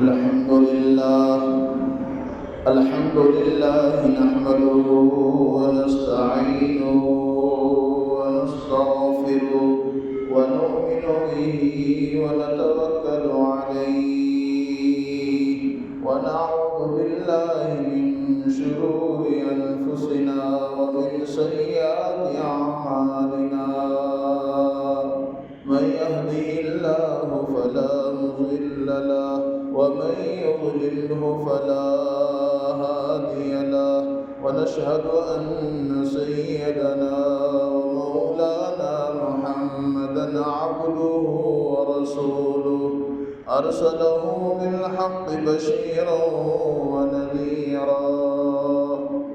الحمد لله نحمده ونستعينه ونستغفره ونؤمن به ونتوكل عليه ونعوذ بالله من شرور أنفسنا ومن سيئات أعمالنا من يهده الله فلا مضل له ومن يضلله فلا هادي له ونشهد أن سيدنا ومولانا محمدا عبده ورسوله أرسله بالحق بشيرا ونذيرا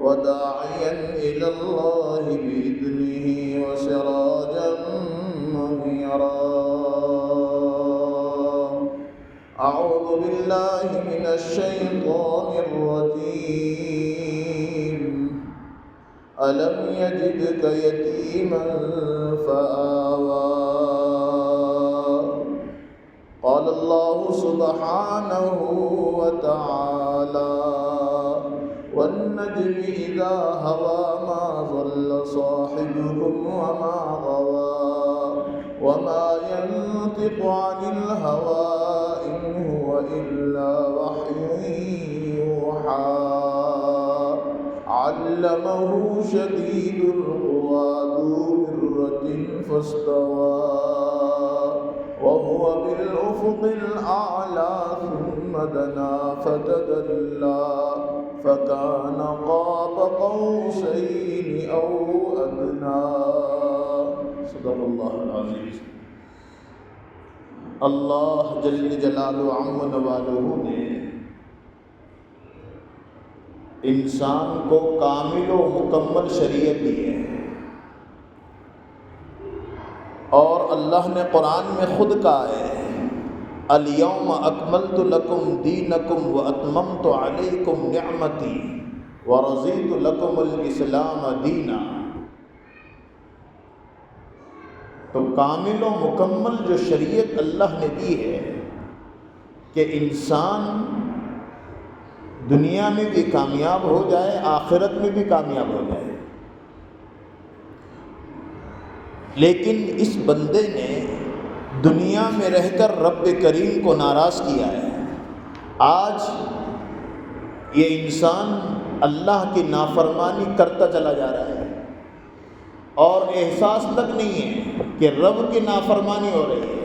وداعيا إلى الله بإذنه وسراجا منيرا. أعوذ بالله من الشيطان الرجيم. ألم يجدك يتيما فآوى. قال الله سبحانه وتعالى والنجم إذا هوى ما ضل صاحبكم وما غوى وما ينطق عن الهوى إن هو إلا وحي يوحى. علمه شديد القوى ذو مرة فاستوى وهو بالأفق الأعلى ثم دنا فتدلى فكان قاب قوسين أو أدنى. صدق اللہ العظیم. اللہ جل جلالہ عم نوالہ نے انسان کو کامل و مکمل شریعت دی ہے، اور اللہ نے قرآن میں خود کہا ہے الیوم اکملت لکم دینکم واتممت علیکم نعمتی ورضیت لکم الاسلام دینا. تو کامل و مکمل جو شریعت اللہ نے دی ہے کہ انسان دنیا میں بھی کامیاب ہو جائے، آخرت میں بھی کامیاب ہو جائے. لیکن اس بندے نے دنیا میں رہ کر رب کریم کو ناراض کیا ہے. آج یہ انسان اللہ کی نافرمانی کرتا چلا جا رہا ہے اور احساس تک نہیں ہے کہ رب کی نافرمانی ہو رہی ہے.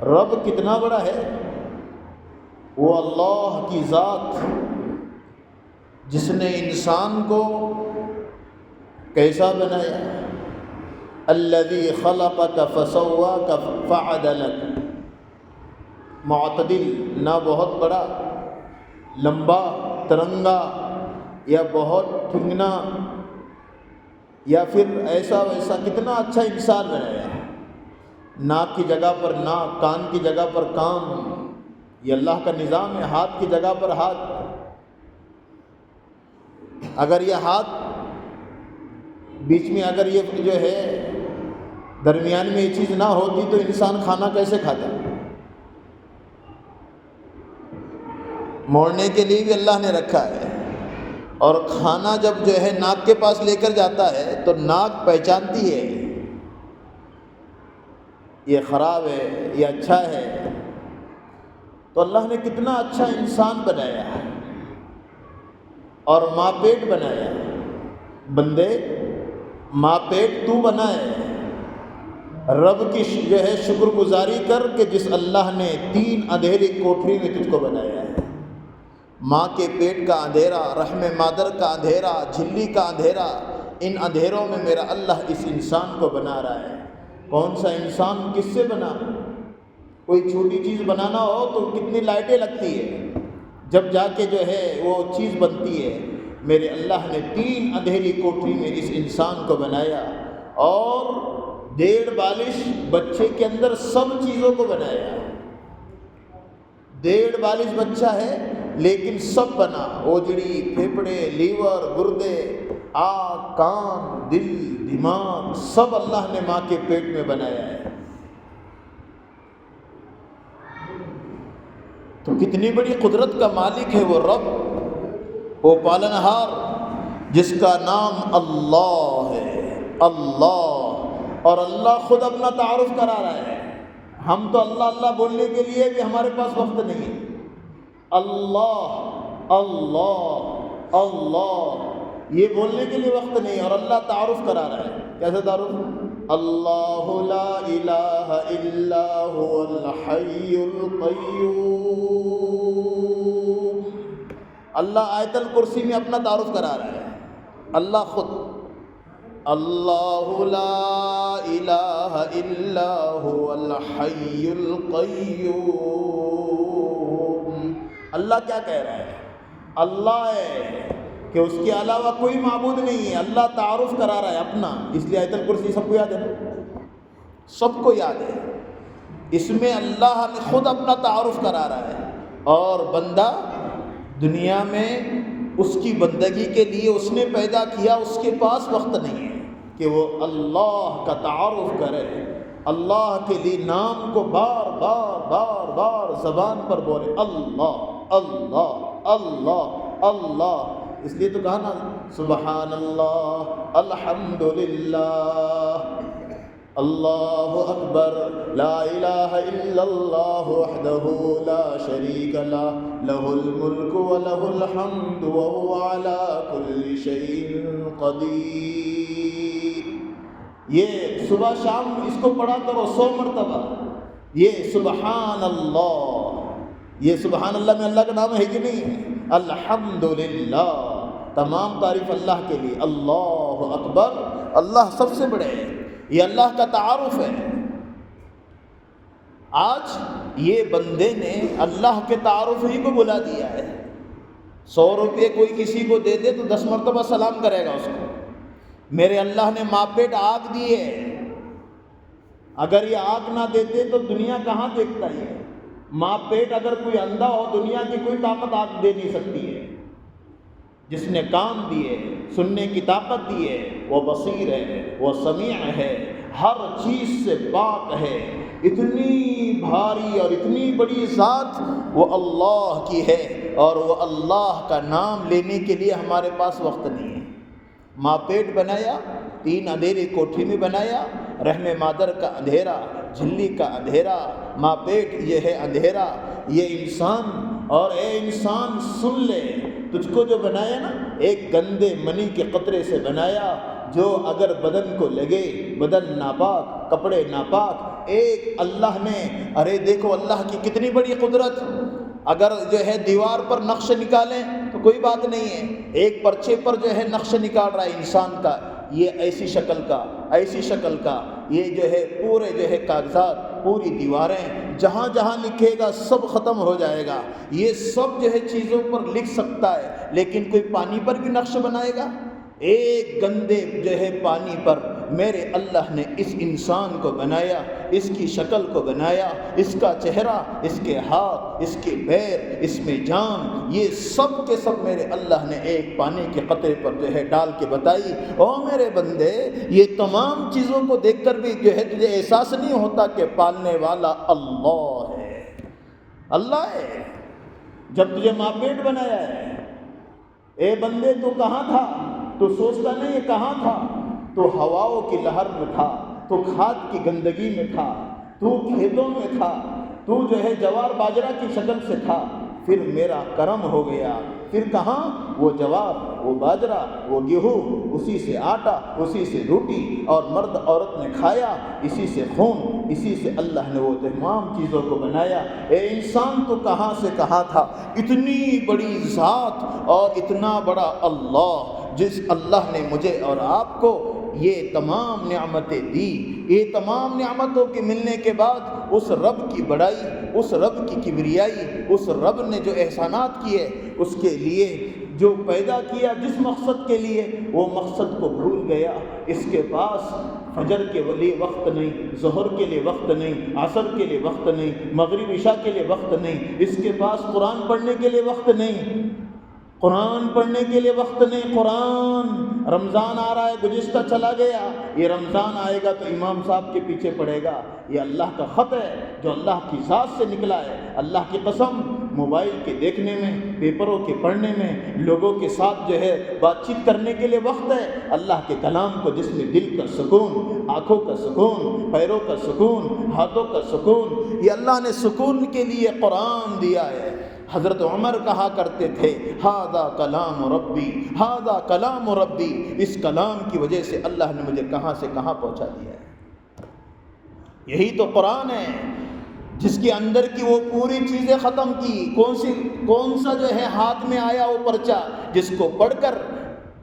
رب کتنا بڑا ہے؟ وہ اللہ کی ذات جس نے انسان کو کیسا بنایا؟ الذی خلقک فسواک فعدلک. معتدل، نہ بہت بڑا لمبا ترنگا یا بہت ٹھنگنا یا پھر ایسا ویسا، کتنا اچھا انسان بنایا. ناک کی جگہ پر ناک، کان کی جگہ پر کان. یہ اللہ کا نظام ہے. ہاتھ کی جگہ پر ہاتھ. اگر یہ ہاتھ بیچ میں، اگر یہ جو ہے درمیان میں یہ چیز نہ ہوتی تو انسان کھانا کیسے کھاتا؟ موڑنے کے لیے بھی اللہ نے رکھا ہے. اور کھانا جب جو ہے ناک کے پاس لے کر جاتا ہے تو ناک پہچانتی ہے یہ خراب ہے، یہ اچھا ہے. تو اللہ نے کتنا اچھا انسان بنایا اور ماں پیٹ بنایا. بندے ماں پیٹ تو بنائے. رب کی جو ہے شکر گزاری کر کہ جس اللہ نے 3 اندھیری کوٹری میں تجھ کو بنایا ہے. ماں کے پیٹ کا اندھیرا، رحم مادر کا اندھیرا، جھلی کا اندھیرا، ان اندھیروں میں میرا اللہ اس انسان کو بنا رہا ہے. کون سا انسان کس سے بنا؟ کوئی چھوٹی چیز بنانا ہو تو کتنی لائٹیں لگتی ہے، جب جا کے جو ہے وہ چیز بنتی ہے. میرے اللہ نے 3 اندھیری کوٹری میں اس انسان کو بنایا اور 1.5 بالش بچے کے اندر سب چیزوں کو بنایا. 1.5 بالش بچہ ہے لیکن سب بنا. اوجڑی، پھیپھڑے، لیور، گردے، آنکھ، کان، دل، دماغ، سب اللہ نے ماں کے پیٹ میں بنایا ہے. تو کتنی بڑی قدرت کا مالک ہے وہ رب، وہ پالنہار جس کا نام اللہ ہے، اللہ۔ اور اللہ خود اپنا تعارف کرا رہا ہے۔ ہم تو اللہ اللہ بولنے کے لیے بھی ہمارے پاس وقت نہیں ہے۔ اللہ اللہ اللہ یہ بولنے کے لیے وقت نہیں ہے، اور اللہ تعارف کرا رہا ہے۔ کیسے تعارف؟ اللہ لا الہ الا هو الحی القیوم۔ اللہ آیت الکرسی میں اپنا تعارف کرا رہا ہے، اللہ خود۔ اللہ لا الہ الا هو الحی القیوم۔ اللہ کیا کہہ رہا ہے؟ اللہ ہے کہ اس کے علاوہ کوئی معبود نہیں ہے۔ اللہ تعارف کرا رہا ہے اپنا، اس لیے آیت الکرسی سب کو یاد ہے، سب کو یاد ہے۔ اس میں اللہ نے خود اپنا تعارف کرا رہا ہے، اور بندہ دنیا میں اس کی بندگی کے لیے اس نے پیدا کیا، اس کے پاس وقت نہیں ہے کہ وہ اللہ کا تعارف کرے، اللہ کے لیے نام کو بار بار بار بار زبان پر بولے، اللہ اللہ اللہ اللہ۔ اس لیے تو کہا نا سبحان اللہ الحمدللہ اللہ اکبر لا الہ الا اللہ وحدہ لا شریک لہ لہ الملک ولہ الحمد وہو علی کل شیء قدیر۔ یہ صبح شام اس کو پڑھا کرو 100 مرتبہ، یہ سبحان اللہ۔ یہ سبحان اللہ میں اللہ کا نام ہے کہ نہیں؟ الحمدللہ، تمام تعریف اللہ کے لیے۔ اللہ اکبر، اللہ سب سے بڑے ہے، یہ اللہ کا تعارف ہے۔ آج یہ بندے نے اللہ کے تعارف ہی کو بلا دیا ہے۔ 100 روپے کوئی کسی کو دے دے تو 10 مرتبہ سلام کرے گا اس کو۔ میرے اللہ نے ماں پیٹ آگ دی ہے، اگر یہ آگ نہ دیتے تو دنیا کہاں دیکھتا ہے؟ ماں پیٹ اگر کوئی اندھا ہو، دنیا کی کوئی طاقت آگ دے نہیں سکتی ہے۔ جس نے کان دیے، سننے کی طاقت دی ہے، وہ بصیر ہے، وہ سمیع ہے، ہر چیز سے پاک ہے۔ اتنی بھاری اور اتنی بڑی ذات وہ اللہ کی ہے، اور وہ اللہ کا نام لینے کے لیے ہمارے پاس وقت نہیں ہے۔ ماں پیٹ بنایا، 3 اندھیری کوٹھی میں بنایا، رحم مادر کا اندھیرا، جھلی کا اندھیرا، ماں پیٹ یہ ہے اندھیرا، یہ انسان۔ اور اے انسان سن لے، تجھ کو جو بنایا نا، ایک گندے منی کے قطرے سے بنایا، جو اگر بدن کو لگے، بدن ناپاک، کپڑے ناپاک، ایک اللہ نے، ارے دیکھو اللہ کی کتنی بڑی قدرت۔ اگر جو ہے دیوار پر نقش نکالیں تو کوئی بات نہیں ہے، ایک پرچے پر جو ہے نقش نکال رہا ہے انسان کا، یہ ایسی شکل کا، ایسی شکل کا، یہ جو ہے پورے جو ہے کاغذات، پوری دیواریں، جہاں جہاں لکھے گا سب ختم ہو جائے گا۔ یہ سب جو ہے چیزوں پر لکھ سکتا ہے، لیکن کوئی پانی پر بھی نقش بنائے گا؟ ایک گندے جو ہے پانی پر میرے اللہ نے اس انسان کو بنایا، اس کی شکل کو بنایا، اس کا چہرہ، اس کے ہاتھ، اس کے پیر، اس میں جان، یہ سب کے سب میرے اللہ نے ایک پانی کے قطرے پر جو ہے ڈال کے بتائی۔ او میرے بندے، یہ تمام چیزوں کو دیکھ کر بھی جو ہے تجھے احساس نہیں ہوتا کہ پالنے والا اللہ ہے، اللہ ہے۔ جب تجھے ماں پیٹ بنایا ہے، اے بندے تو کہاں تھا؟ تو سوچتا نہیں ہے کہاں تھا؟ تو ہواؤں کی لہر میں تھا، تو کھاد کی گندگی میں تھا، تو کھیتوں میں تھا، تو جو ہے جوار باجرہ کی شکل سے تھا۔ پھر میرا کرم ہو گیا، پھر کہاں؟ وہ جوار، وہ باجرہ، وہ گیہوں، اسی سے آٹا، اسی سے روٹی، اور مرد عورت نے کھایا، اسی سے خون، اسی سے اللہ نے وہ تمام چیزوں کو بنایا۔ اے انسان تو کہاں سے کہاں تھا؟ اتنی بڑی ذات اور اتنا بڑا اللہ، جس اللہ نے مجھے اور آپ کو یہ تمام نعمتیں دی، یہ تمام نعمتوں کے ملنے کے بعد اس رب کی بڑائی، اس رب کی کبریائی، اس رب نے جو احسانات کیے، اس کے لیے جو پیدا کیا جس مقصد کے لیے، وہ مقصد کو بھول گیا۔ اس کے پاس فجر کے لیے وقت نہیں، ظہر کے لیے وقت نہیں، عصر کے لیے وقت نہیں، مغرب عشاء کے لیے وقت نہیں، اس کے پاس قرآن پڑھنے کے لیے وقت نہیں، قرآن پڑھنے کے لیے وقت نہیں۔ قرآن، رمضان آ رہا ہے، گزشتہ چلا گیا، یہ رمضان آئے گا تو امام صاحب کے پیچھے پڑے گا۔ یہ اللہ کا خط ہے جو اللہ کی ذات سے نکلا ہے۔ اللہ کی قسم، موبائل کے دیکھنے میں، پیپروں کے پڑھنے میں، لوگوں کے ساتھ جو ہے بات چیت کرنے کے لیے وقت ہے۔ اللہ کے کلام کو جس میں دل کا سکون، آنکھوں کا سکون، پیروں کا سکون، ہاتھوں کا سکون، یہ اللہ نے سکون کے لیے قرآن دیا ہے۔ حضرت عمر کہا کرتے تھے ھذا کلام ربی، ھذا کلام ربی، اس کلام کی وجہ سے اللہ نے مجھے کہاں سے کہاں پہنچا دیا ہے۔ یہی تو قرآن ہے جس کے اندر کی وہ پوری چیزیں ختم کی۔ کون سا جو ہے ہاتھ میں آیا وہ پرچہ جس کو پڑھ کر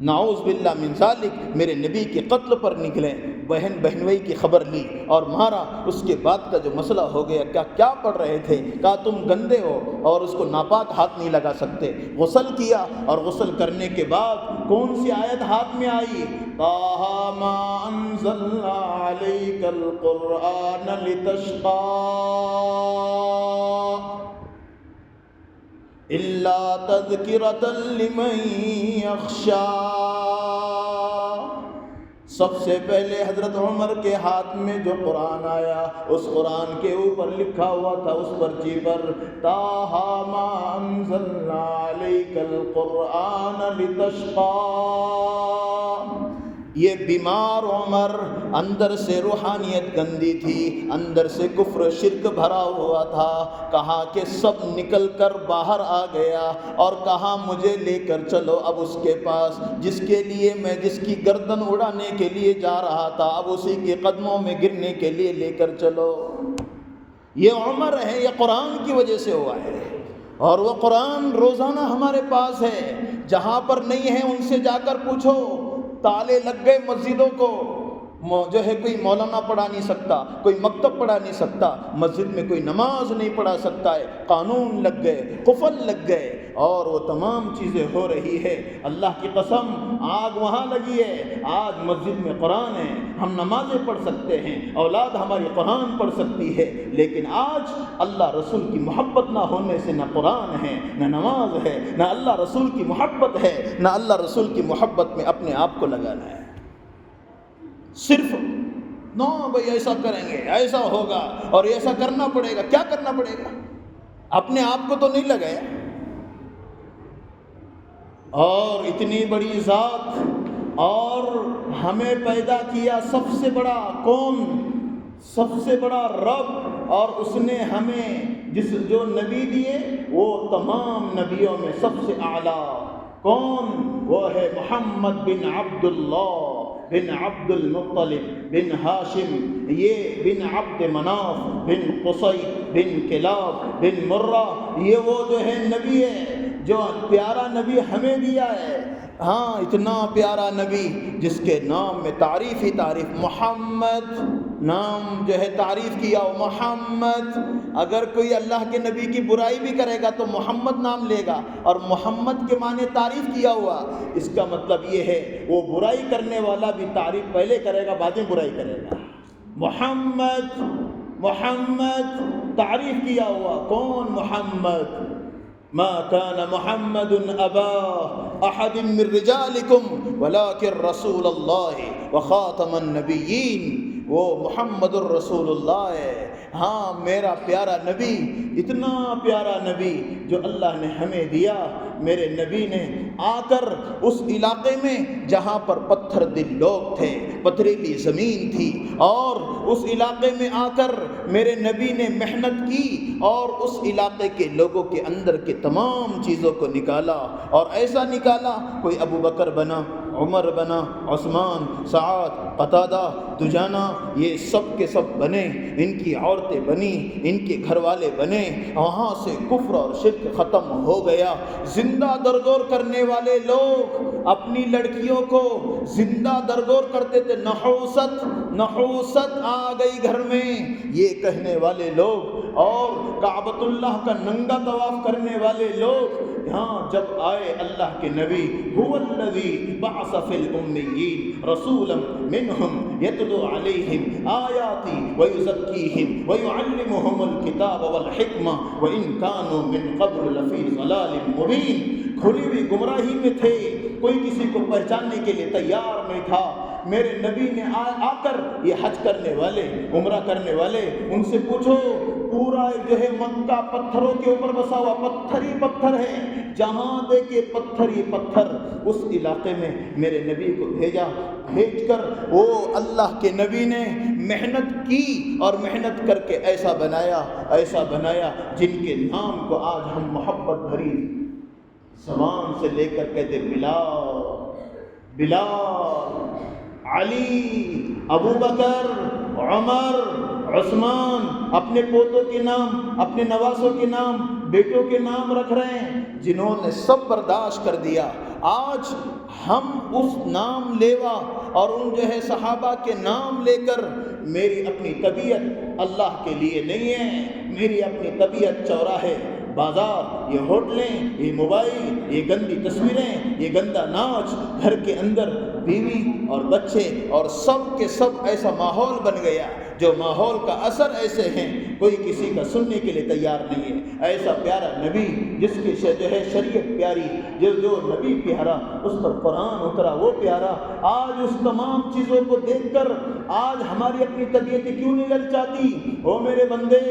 نعوذ باللہ من ذالک میرے نبی کے قتل پر نکلے، بہن بہنوئی کی خبر لی اور مارا۔ اس کے بعد کا جو مسئلہ ہو گیا، کیا پڑھ رہے تھے؟ کہا تم گندے ہو اور اس کو ناپاک ہاتھ نہیں لگا سکتے۔ غسل کیا اور غسل کرنے کے بعد کون سی آیت ہاتھ میں آئی؟ طٰہٰ ما انزلنا علیک القرآن لتشقیٰ الا تذکرۃ لمن یخشیٰ۔ سب سے پہلے حضرت عمر کے ہاتھ میں جو قرآن آیا، اس قرآن کے اوپر لکھا ہوا تھا اس پرچی پر طٰہٰ ما انزلنا علیک القرآن لتشقیٰ۔ یہ بیمار عمر، اندر سے روحانیت گندی تھی، اندر سے کفر و شرک بھرا ہوا تھا۔ کہا کہ سب نکل کر باہر آ گیا اور کہا مجھے لے کر چلو اب اس کے پاس جس کے لیے میں جس کی گردن اڑانے کے لیے جا رہا تھا، اب اسی کے قدموں میں گرنے کے لیے لے کر چلو۔ یہ عمر ہے، یہ قرآن کی وجہ سے ہوا ہے، اور وہ قرآن روزانہ ہمارے پاس ہے۔ جہاں پر نہیں ہے ان سے جا کر پوچھو۔ تالے لگ گئے مسجدوں کو، جو ہے کوئی مولانا پڑھا نہیں سکتا، کوئی مکتب پڑھا نہیں سکتا، مسجد میں کوئی نماز نہیں پڑھا سکتا ہے، قانون لگ گئے، قفل لگ گئے، اور وہ تمام چیزیں ہو رہی ہے۔ اللہ کی قسم آگ وہاں لگی ہے، آج مسجد میں قرآن ہے، ہم نمازیں پڑھ سکتے ہیں، اولاد ہماری قرآن پڑھ سکتی ہے، لیکن آج اللہ رسول کی محبت نہ ہونے سے نہ قرآن ہے، نہ نماز ہے، نہ اللہ رسول کی محبت ہے، نہ اللہ رسول کی محبت میں اپنے آپ کو لگانا ہے۔ صرف نو بھائی ایسا کریں گے، ایسا ہوگا اور ایسا کرنا پڑے گا۔ کیا کرنا پڑے گا؟ اپنے آپ کو تو نہیں لگایا۔ اور اتنی بڑی ذات اور ہمیں پیدا کیا سب سے بڑا کون؟ سب سے بڑا رب، اور اس نے ہمیں جو نبی دیے وہ تمام نبیوں میں سب سے اعلیٰ کون؟ وہ ہے محمد بن عبداللہ بن عبد المطلب بن ہاشم، یہ بن عبد مناف بن قصی بن کلاب بن مرہ، یہ وہ جو ہے نبی ہے جو پیارا نبی ہمیں دیا ہے۔ ہاں، اتنا پیارا نبی جس کے نام میں تعریف ہی تعریف، محمد نام جو ہے تعریف کیا ہو، محمد۔ اگر کوئی اللہ کے نبی کی برائی بھی کرے گا تو محمد نام لے گا، اور محمد کے معنی تعریف کیا ہوا، اس کا مطلب یہ ہے وہ برائی کرنے والا بھی تعریف پہلے کرے گا بعد میں برائی کرے گا۔ محمد، محمد تعریف کیا ہوا، کون محمد؟ ما كان محمد ابا احد من رجالكم ولكن رسول الله وخاتم النبيين۔ وہ محمد الرسول اللہ ہے، ہاں میرا پیارا نبی، اتنا پیارا نبی جو اللہ نے ہمیں دیا۔ میرے نبی نے آ کر اس علاقے میں جہاں پر پتھر دل لوگ تھے، پتھریلی زمین تھی، اور اس علاقے میں آ کر میرے نبی نے محنت کی اور اس علاقے کے لوگوں کے اندر کے تمام چیزوں کو نکالا، اور ایسا نکالا کوئی ابو بکر بنا، عمر بنا، عثمان، سعد، قتادہ، دجانہ، یہ سب کے سب بنے، ان کی عورتیں بنی، ان کے گھر والے بنے، وہاں سے کفر اور شرک ختم ہو گیا۔ زندہ درگور کرنے والے لوگ اپنی لڑکیوں کو زندہ درگور کرتے تھے، نحوست آ گئی گھر میں، یہ کہنے والے لوگ، اور کعبۃ اللہ کا ننگا طواف کرنے والے لوگ یہاں جب آئے اللہ کے نبی، هو الذی بعث فی الامیین رسولا منہم یتلو علیہم آیاتی ویزکیہم ویعلمہم الکتاب والحکمہ وان کانوا من قبل لفی ضلال مبین۔ کھلی ہوئی گمراہی میں تھے، کوئی کسی کو پہچاننے کے لیے تیار نہیں تھا۔ میرے نبی نے آ کر یہ حج کرنے والے، عمرہ کرنے والے، ان سے پوچھو، پورا جو ہے مکہ پتھروں کے اوپر بسا ہوا، پتھر ہی پتھر ہے، جہاں دیکھے پتھر ہی پتھر۔ اس علاقے میں میرے نبی کو بھیجا، بھیج کر وہ اللہ کے نبی نے محنت کی اور محنت کر کے ایسا بنایا جن کے نام کو آج ہم محبت بھری زبان سے لے کر کہتے بلال، علی، ابو بکر، عمر، عثمان، اپنے پوتوں کے نام، اپنے نواسوں کے نام، بیٹوں کے نام رکھ رہے ہیں، جنہوں نے سب برداشت کر دیا۔ آج ہم اس نام لیوا اور ان جو ہے صحابہ کے نام لے کر، میری اپنی طبیعت اللہ کے لیے نہیں ہے، میری اپنی طبیعت چوراہے، بازار، یہ ہوٹلیں، یہ موبائل، یہ گندی تصویریں، یہ گندا ناچ، گھر کے اندر بیوی اور بچے اور سب کے سب ایسا ماحول بن گیا، جو ماحول کا اثر ایسے ہیں، کوئی کسی کا سننے کے لیے تیار نہیں ہے۔ ایسا پیارا نبی جس کی جو ہے شریعت پیاری، جو نبی پیارا، اس پر قرآن اترا وہ پیارا، آج اس تمام چیزوں کو دیکھ کر آج ہماری اپنی طبیعتیں کیوں نہیں للچاتی؟ او میرے بندے،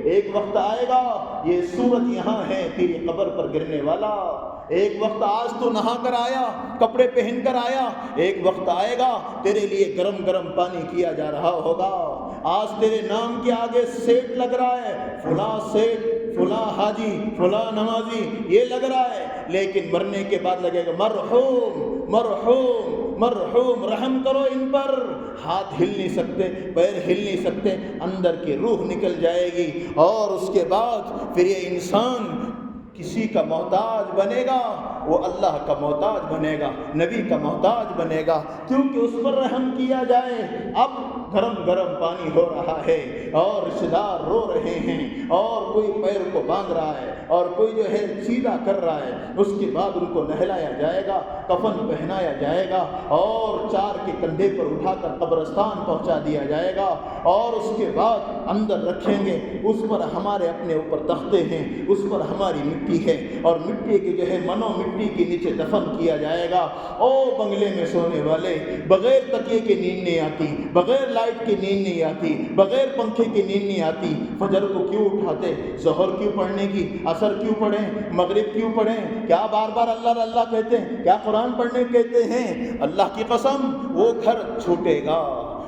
ایک وقت آئے گا، یہ سورج یہاں ہے تیری قبر پر گرنے والا، ایک وقت آج تو نہا کر آیا، کپڑے پہن کر آیا، ایک وقت آئے گا تیرے لیے گرم گرم پانی کیا جا رہا ہوگا، آج تیرے نام کے آگے سیٹ لگ رہا ہے، فلاں سیٹ، فلاں حاجی، فلاں نمازی، یہ لگ رہا ہے، لیکن مرنے کے بعد لگے گا مرحوم مرحوم مرحوم، رحم کرو ان پر، ہاتھ ہل نہیں سکتے، پیر ہل نہیں سکتے، اندر کی روح نکل جائے گی، اور اس کے بعد پھر یہ انسان کسی کا محتاج بنے گا، وہ اللہ کا محتاج بنے گا، نبی کا محتاج بنے گا، کیونکہ اس پر رحم کیا جائے۔ اب گرم گرم پانی ہو رہا ہے اور رشتہ دار رو رہے ہیں، اور کوئی پیر کو باندھ رہا ہے اور کوئی جو ہے سیدھا کر رہا ہے، اس کے بعد ان کو نہلایا جائے گا، کفن پہنایا جائے گا، اور چار کے کندھے پر اٹھا کر قبرستان پہنچا دیا جائے گا، اور اس کے بعد اندر رکھیں گے، اس پر ہمارے اپنے اوپر تختے ہیں، اس پر ہماری مٹی ہے، اور مٹی کی جو ہے منو مٹی کے نیچے دفن کیا جائے گا۔ او بنگلے میں سونے والے، بغیر تکیے کے نیند نہیں آتی، بغیر لائٹ کی نیند نہیں آتی، بغیر پنکھے کی نیند نہیں آتی، فجر کو کیوں اٹھاتے؟ ظہر کیوں پڑھنے کی؟ عصر کیوں پڑھیں؟ مغرب کیوں پڑھیں؟ کیا بار بار اللہ اللہ کہتے ہیں؟ کیا قرآن پڑھنے کہتے ہیں؟ اللہ کی قسم وہ گھر چھوٹے گا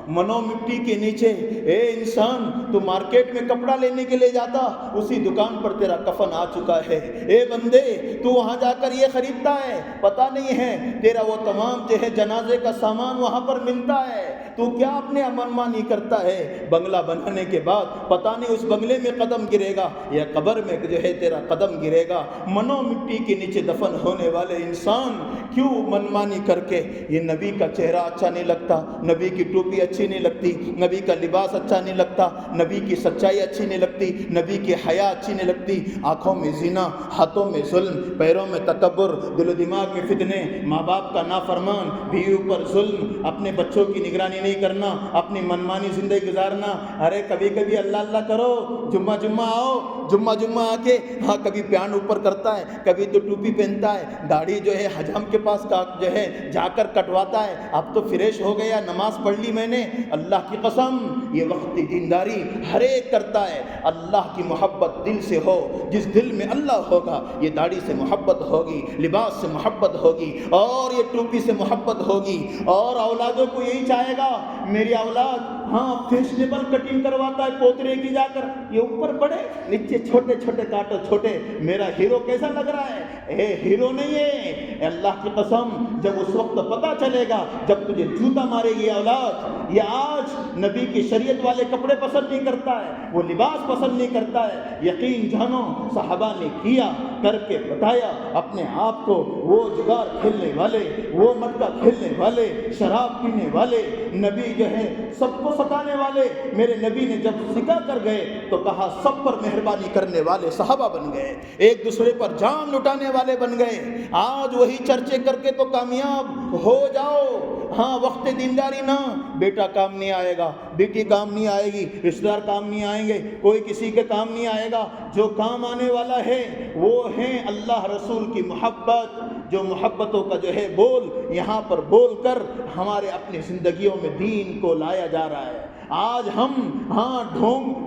منو مٹی کے نیچے۔ اے انسان، تو مارکیٹ میں کپڑا لینے کے لیے جاتا، اسی دکان پر تیرا کفن آ چکا ہے۔ اے بندے، تو وہاں جا کر یہ خریدتا ہے، پتہ نہیں ہے تیرا وہ تمام جو ہے جنازے کا سامان وہاں پر ملتا ہے، تو کیا اپنے منمانی کرتا ہے؟ بنگلہ بنانے کے بعد پتہ نہیں اس بنگلے میں قدم گرے گا یا قبر میں جو ہے تیرا قدم گرے گا۔ منو مٹی کے نیچے دفن ہونے والے انسان کیوں منمانی کر کے؟ یہ نبی کا چہرہ اچھا نہیں لگتا، نبی کی ٹوپی اچھی نہیں لگتی، نبی کا لباس اچھا نہیں لگتا، نبی کی سچائی اچھی نہیں لگتی، نبی کی حیا اچھی نہیں لگتی، آنکھوں میں زنا، ہاتھوں میں ظلم، پیروں میں تکبر، دل و دماغ میں فتنے، ماں باپ کا نافرمان، بیوی پر ظلم، اپنے بچوں کی نگرانی نہیں کرنا، اپنی منمانی زندگی گزارنا۔ ارے کبھی کبھی اللہ اللہ کرو، جمعہ آؤ، جمعہ آ کے ہاں کبھی پیان اوپر کرتا ہے، کبھی تو ٹوپی پہنتا ہے، داڑھی جو ہے حجام کے پاس جو ہے جا کر کٹواتا ہے، اب تو فریش ہو گیا، نماز پڑھ لی میں نے۔ اللہ کی قسم، یہ وقتی دینداری ہر ایک کرتا ہے۔ اللہ کی محبت دل سے ہو، جس دل میں اللہ ہوگا، یہ داڑھی سے محبت ہوگی، لباس سے محبت ہوگی، اور یہ ٹوپی سے محبت ہوگی، اور اولادوں کو یہی چاہے گا میری اولاد ہاں فیشنیبل کٹنگ کرواتا ہے پوترے کی، جا کر یہ اوپر بڑے نیچے چھوٹے چھوٹے کاٹو چھوٹے، میرا ہیرو کیسا لگ رہا ہے؟ اے ہیرو نہیں ہے۔ اللہ کی قسم، جب اس وقت پتہ چلے گا، جب تجھے جوتا مارے گی اولاد، یہ آج نبی کی شریعت والے کپڑے پسند نہیں کرتا ہے، وہ لباس پسند نہیں کرتا ہے، یقین جانو صحابہ نے کیا، کر کے بتایا اپنے آپ کو، وہ جگار کھیلنے والے، وہ مٹکا کھیلنے والے، شراب پینے والے، نبی جو ہے سب کو ستانے والے، میرے نبی نے جب سکھا کر گئے تو کہا سب پر مہربانی کرنے والے صحابہ بن گئے، ایک دوسرے پر جان لٹانے والے بن گئے۔ آج وہی چرچے کر کے تو کامیاب ہو جاؤ، ہاں وقت دینداری نہ، بیٹا کام نہیں آئے گا، بیٹی کام نہیں آئے گی، رشتہ دار کام نہیں آئیں گے، کوئی کسی کے کام نہیں آئے گا۔ جو کام آنے والا ہے وہ ہیں اللہ رسول کی محبت، جو محبتوں کا جو ہے بول یہاں پر بول کر ہمارے اپنی زندگیوں میں دین کو لایا جا رہا ہے۔ آج ہم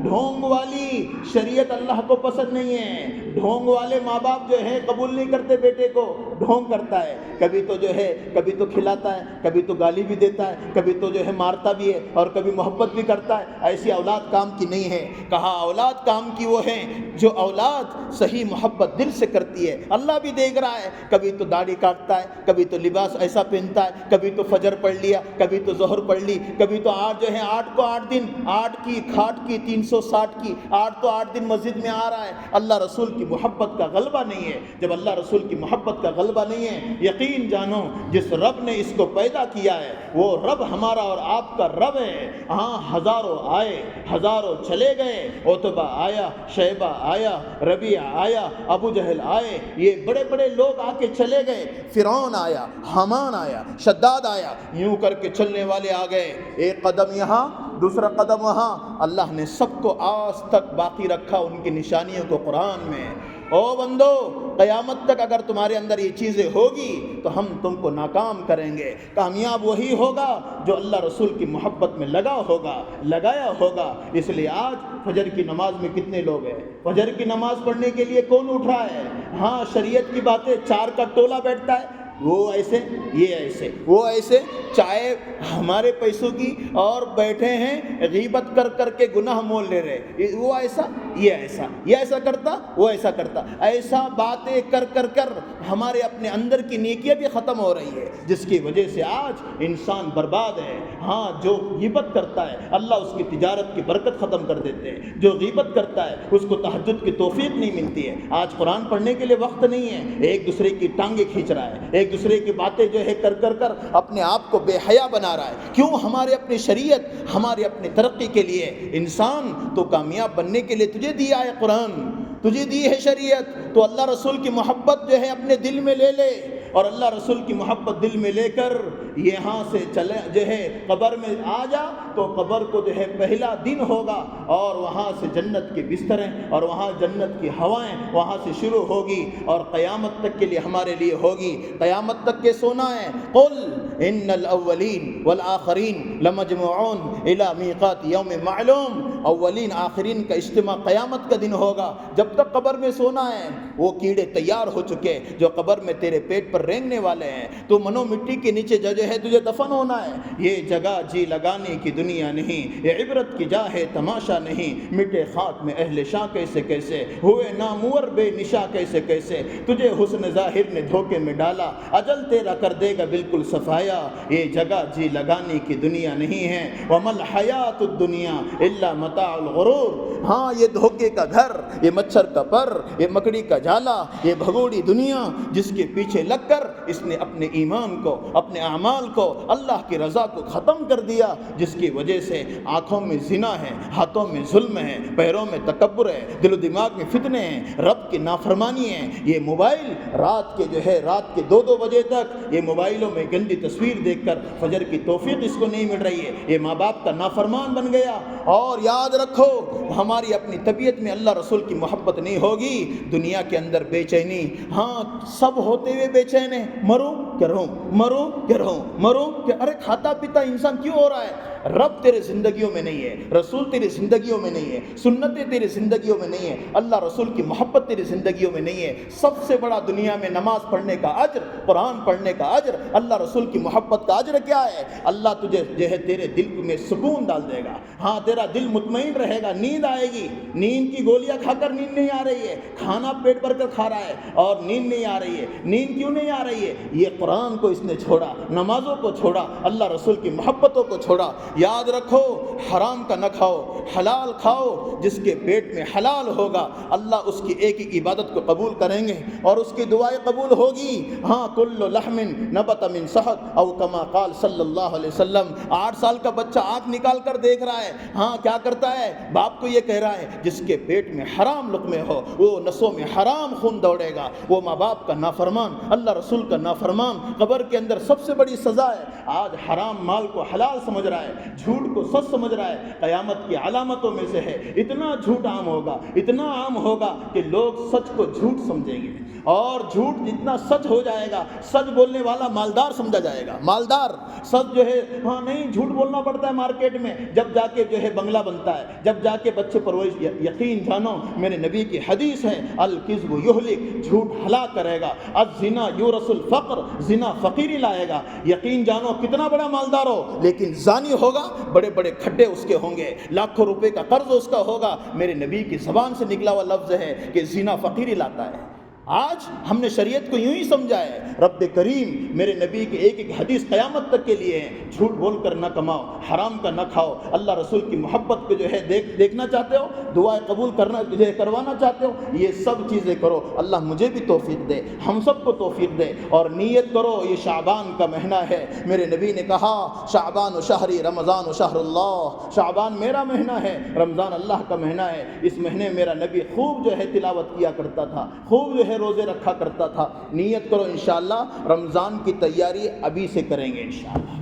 ڈھونگ والی شریعت اللہ کو پسند نہیں ہے۔ ڈھونگ والے ماں باپ جو ہے قبول نہیں کرتے بیٹے کو، ڈھونگ کرتا ہے، کبھی تو جو ہے کبھی تو کھلاتا ہے، کبھی تو گالی بھی دیتا ہے، کبھی تو جو ہے مارتا بھی ہے اور کبھی محبت بھی کرتا ہے۔ ایسی اولاد کام کی نہیں ہے۔ کہا اولاد کام کی وہ ہیں جو اولاد صحیح محبت دل سے کرتی ہے۔ اللہ بھی دیکھ رہا ہے، کبھی تو داڑھی کاٹتا ہے، کبھی تو لباس ایسا پہنتا ہے، کبھی تو فجر پڑھ لیا، کبھی تو ظہر پڑھ لی، کبھی تو آج جو ہے 8 دن 8 کی کھاٹ کی 360 کی 8 دن مسجد میں آ رہا ہے۔ اللہ رسول کی محبت کا غلبہ نہیں ہے۔ جب اللہ رسول کی محبت کا غلبہ نہیں ہے، یقین جانو جس رب نے اس کو پیدا کیا ہے وہ رب ہمارا اور آپ کا رب ہے۔ ہاں ہزاروں آئے، ہزاروں چلے گئے، عتبہ آیا، شیبہ آیا، ربیع آیا، ابو جہل آئے، یہ بڑے بڑے لوگ آ کے چلے گئے، فرعون آیا، حامان آیا، شداد آیا، یوں کر کے چلنے والے آ گئے، ایک قدم یہاں دوسرا قدم وہاں۔ اللہ نے سب کو آج تک باقی رکھا ان کی نشانیوں کو قرآن میں۔ او بندو، قیامت تک اگر تمہارے اندر یہ چیزیں ہوگی تو ہم تم کو ناکام کریں گے۔ کامیاب وہی ہوگا جو اللہ رسول کی محبت میں لگایا ہوگا۔ اس لیے آج فجر کی نماز میں کتنے لوگ ہیں؟ فجر کی نماز پڑھنے کے لیے کون اٹھ رہا ہے؟ ہاں شریعت کی باتیں، 4 کا ٹولہ بیٹھتا ہے، وہ ایسے یہ ایسے وہ ایسے، چائے ہمارے پیسوں کی اور بیٹھے ہیں غیبت کر کر کے گناہ مول لے رہے، وہ ایسا یہ ایسا، یہ ایسا کرتا وہ ایسا کرتا، ایسا باتیں کر کر کر ہمارے اپنے اندر کی نیکیاں بھی ختم ہو رہی ہے، جس کی وجہ سے آج انسان برباد ہے۔ ہاں جو غیبت کرتا ہے اللہ اس کی تجارت کی برکت ختم کر دیتے ہیں، جو غیبت کرتا ہے اس کو تہجد کی توفیق نہیں ملتی ہے۔ آج قرآن پڑھنے کے لیے وقت نہیں ہے، ایک دوسرے کی ٹانگیں کھینچ رہا ہے، ایک دوسرے کی باتیں جو ہے کر کر کر اپنے آپ کو بے حیا بنا رہا ہے۔ کیوں؟ ہمارے اپنی شریعت، ہمارے اپنی ترقی کے لیے، انسان تو کامیاب بننے کے لیے تجھے دیا ہے قرآن، تجھے دی ہے شریعت، تو اللہ رسول کی محبت جو ہے اپنے دل میں لے لے، اور اللہ رسول کی محبت دل میں لے کر یہاں سے چلے جو ہے قبر میں آ جا، تو قبر کو جو ہے پہلا دن ہوگا اور وہاں سے جنت کے بستریں اور وہاں جنت کی ہوائیں وہاں سے شروع ہوگی اور قیامت تک کے لیے ہمارے لیے ہوگی۔ قیامت تک کے سونا ہے، قل ان الاولین والآخرین لمجموعون الی میقات یوم معلوم، اولین آخرین کا اجتماع قیامت کا دن ہوگا۔ جب تک قبر میں سونا ہے وہ کیڑے تیار ہو چکے جو قبر میں تیرے پیٹ پر رینگنے والے ہیں، تو منو مٹی کے نیچے جو ہے تجھے دفن ہونا ہے۔ یہ جگہ جی لگانے کی دنیا نہیں، یہ عبرت کی جا ہے تماشا نہیں، مٹے خاک میں اہل شاہ کیسے کیسے، ہوئے نامور بے نشا کیسے کیسے، تجھے حسن ظاہر نے دھوکے میں ڈالا، اجل تیرا کر دے گا بالکل صفایا۔ یہ جگہ جی لگانے کی دنیا نہیں ہے، وَمَا الْحَيَاةُ الدُّنْيَا إِلَّا مَتَاعُ الْغُرُورِ۔ ہاں یہ دھوکے کا گھر، یہ مچھر کا پر، یہ مکڑی کا جالا، یہ بھگوڑی دنیا جس کے پیچھے لگ کر اس نے اپنے ایمان کو، اپنے اعمال کو، اللہ کی رضا کو ختم کر دیا، جس کی وجہ سے آنکھوں میں زنا ہے، ہاتھوں میں ظلم ہے، پیروں میں تکبر ہے، دل و دماغ میں فتنے ہیں، رب کی نافرمانی ہے۔ یہ موبائل رات کے جو ہے رات کے 2 بجے تک یہ موبائلوں میں گندی تصویر دیکھ کر فجر کی توفیق اس کو نہیں مل رہی ہے، یہ ماں باپ کا نافرمان بن گیا۔ اور یاد رکھو ہماری اپنی طبیعت میں اللہ رسول کی محبت نہیں ہوگی، دنیا کے اندر بے چینی، ہاں سب ہوتے ہوئے بے چین ہے، مروں کہ رہوں، مروں کہ رہوں، مروں کہ، ارے کھاتا پیتا انسان کیوں ہو رہا ہے؟ رب تیرے زندگیوں میں نہیں ہے، رسول تیری زندگیوں میں نہیں ہے، سنتیں تیری زندگیوں میں نہیں ہے، اللہ رسول کی محبت تیری زندگیوں میں نہیں ہے۔ سب سے بڑا دنیا میں نماز پڑھنے کا اجر، قرآن پڑھنے کا اجر، اللہ رسول کی محبت کا اجر کیا ہے؟ اللہ تجھے جو ہے تیرے دل میں سکون ڈال دے گا، ہاں تیرا دل مطمئن رہے گا، نیند آئے گی، نیند کی گولیاں کھا کر نیند نہیں آ رہی ہے، کھانا پیٹ بھر کر کھا رہا ہے اور نیند نہیں آ رہی ہے۔ نیند کیوں نہیں آ رہی ہے؟ یہ قرآن کو اس نے چھوڑا، نمازوں کو چھوڑا، اللہ رسول کی محبتوں کو چھوڑا۔ یاد رکھو حرام کا نہ کھاؤ، حلال کھاؤ، جس کے پیٹ میں حلال ہوگا اللہ اس کی ایک ایک عبادت کو قبول کریں گے اور اس کی دعائیں قبول ہوگی۔ ہاں کل لحم نبت من سحت او کما قال صلی اللہ علیہ وسلم۔ 8 سال کا بچہ آنکھ نکال کر دیکھ رہا ہے، ہاں کیا کرتا ہے؟ باپ کو یہ کہہ رہا ہے جس کے پیٹ میں حرام لقمے ہو وہ نسوں میں حرام خون دوڑے گا، وہ ماں باپ کا نافرمان، اللہ رسول کا نافرمان، قبر کے اندر سب سے بڑی سزا ہے۔ آج حرام مال کو حلال سمجھ رہا ہے، ہے، جھوٹ کو سچ سمجھ رہا ہے، قیامت کی علامتوں میں سے ہے اتنا جھوٹ عام ہوگا، اتنا عام ہوگا کہ لوگ سچ کو جھوٹ سمجھیں گے، اور جھوٹ جتنا سچ ہو جائے گا سچ بولنے والا مالدار سمجھا جائے گا، مالدار۔ سچ جو ہے ہاں نہیں، جھوٹ بولنا پڑتا ہے مارکیٹ میں، جب جا کے جو ہے بنگلہ بنتا ہے، جب جا کے بچے پرورش۔ یقین جانو میرے نبی کی حدیث ہے، الکذب یہلک، جھوٹ ہلاک کرے گا، الزنا یورث الفقر، زنا فقیری لائے گا۔ یقین جانو کتنا بڑا مالدار ہو لیکن زانی ہوگا، بڑے بڑے کھڈے اس کے ہوں گے، لاکھوں روپے کا قرض اس کا ہوگا۔ میرے نبی کی زبان سے نکلا ہوا لفظ ہے کہ زنا فقیری لاتا ہے۔ آج ہم نے شریعت کو یوں ہی سمجھا ہے، رب کریم میرے نبی کی ایک ایک حدیث قیامت تک کے لیے ہیں، جھوٹ بول کر نہ کماؤ، حرام کا نہ کھاؤ، اللہ رسول کی محبت کو جو ہے دیکھنا چاہتے ہو، دعائیں قبول کرنا جو ہے کروانا چاہتے ہو، یہ سب چیزیں کرو۔ اللہ مجھے بھی توفیق دے، ہم سب کو توفیق دے، اور نیت کرو یہ شعبان کا مہینہ ہے۔ میرے نبی نے کہا شعبان و شہری رمضان و شہر اللہ، شعبان میرا مہینہ ہے، رمضان اللہ کا مہینہ ہے۔ اس مہینے میرا نبی خوب جو ہے تلاوت کیا کرتا تھا، خوب جو ہے روزے رکھا کرتا تھا۔ نیت کرو انشاءاللہ رمضان کی تیاری ابھی سے کریں گے، انشاءاللہ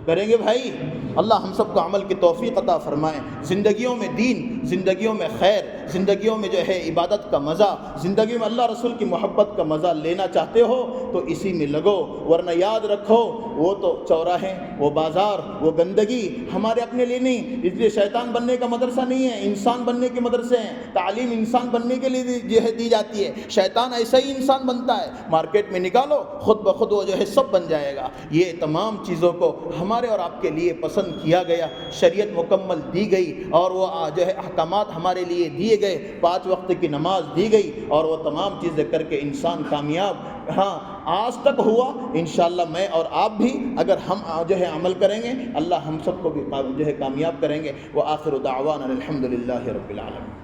کریں گے بھائی۔ اللہ ہم سب کو عمل کی توفیق عطا فرمائے، زندگیوں میں دین، زندگیوں میں خیر، زندگیوں میں جو ہے عبادت کا مزہ، زندگی میں اللہ رسول کی محبت کا مزہ لینا چاہتے ہو تو اسی میں لگو، ورنہ یاد رکھو وہ تو چوراہے، وہ بازار، وہ گندگی ہمارے اپنے لیے نہیں۔ اس لیے شیطان بننے کا مدرسہ نہیں ہے، انسان بننے کے مدرسے ہیں۔ تعلیم انسان بننے کے لیے جو ہے دی جاتی ہے، شیطان ایسا ہی انسان بنتا ہے، مارکیٹ میں نکالو خود بخود وہ جو ہے سب بن جائے گا۔ یہ تمام چیزوں کو ہمارے اور آپ کے لیے پسند کیا گیا، شریعت مکمل دی گئی، اور وہ جو ہے احکامات ہمارے لیے دیے گئے، 5 وقت کی نماز دی گئی، اور وہ تمام چیزیں کر کے انسان کامیاب۔ ہاں آج تک ہوا، انشاءاللہ میں اور آپ بھی اگر ہم جو ہے عمل کریں گے، اللہ ہم سب کو بھی جو ہے کامیاب کریں گے۔ وآخر دعوانا الحمدللہ رب العالمین۔